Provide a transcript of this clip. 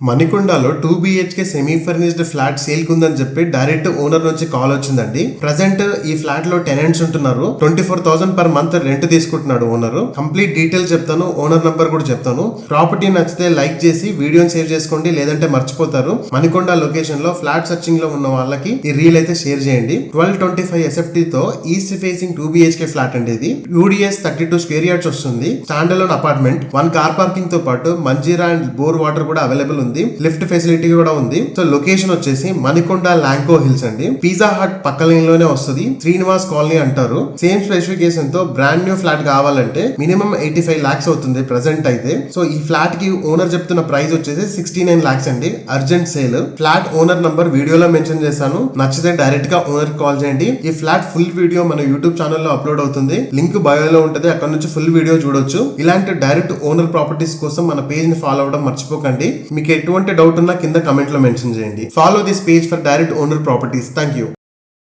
మణికొండలో 2 BHK semi furnished flat sale కుందని చెప్పి direct owner నుంచి కాల్ వచ్చిందండి. ప్రెసెంట్ ఈ ఫ్లాట్ లో టెనెంట్స్ ఉంటున్నారు. 24,000 పర్ మంత్ రెంట్ తీసుకుంటున్నాడు ఓనర్. కంప్లీట్ డీటెయిల్స్ చెప్తాను, ఓనర్ నంబర్ కూడా చెప్తాను. ప్రాపర్టీ నచ్చితే లైక్ చేసి వీడియోని సేవ్ చేసుకోండి, లేదంటే మర్చిపోతారు. మణికొండ లొకేషన్ లో ఫ్లాట్ సర్చింగ్ లో ఉన్న వాళ్ళకి ఈ రీల్ అయితే షేర్ చేయండి. 1225 SFT తో ఈస్ట్ ఫేసింగ్ 2 BHK ఫ్లాట్ అండి. ఇది UDS 32 స్క్వేర్ యార్డ్స్ వస్తుంది. Stand alone apartment, 1 car parking తో పాటు మంజీరా అండ్ బోర్ వాటర్ కూడా అవైలబుల్ ఉంది. లిఫ్ట్ ఫెసిలిటీ కూడా ఉంది. సో లొకేషన్ వచ్చేసి మణికొండ లాంకో హిల్స్ అండి. పిజ్జా హట్ పక్క లైన్ లోనే వస్తుంది. శ్రీనివాస్ కాలనీ అంటారు. సేమ్ స్పెసిఫికేషన్ తో బ్రాండ్ న్యూ ఫ్లాట్ కావాలంటే మినిమం 85 lakhs అవుతుంది ప్రెసెంట్ అయితే. సో ఈ ఫ్లాట్ కి ఓనర్ చెప్తున్న ప్రైస్ వచ్చేసి 69 lakhs అండి. Urgent sale. Flat owner number వీడియోలో మెన్షన్ చేశాను. నచ్చితే డైరెక్ట్ గా ఓనర్ కాల్ చేయండి. ఈ ఫ్లాట్ ఫుల్ వీడియో మన యూట్యూబ్ ఛానల్లో అప్లోడ్ అవుతుంది. లింక్ బయోలో ఉంటుంది, అక్కడ నుంచి ఫుల్ వీడియో చూడొచ్చు. ఇలాంటి డైరెక్ట్ ఓనర్ ప్రాపర్టీస్ కోసం మన పేజ్ ని ఫాలో అవడం మర్చిపోకండి. మీకు ఎటువంటి డౌట్ ఉన్నా కింద కమెంట్ లో మెన్షన్ చేయండి. Follow this page for direct owner properties. Thank you.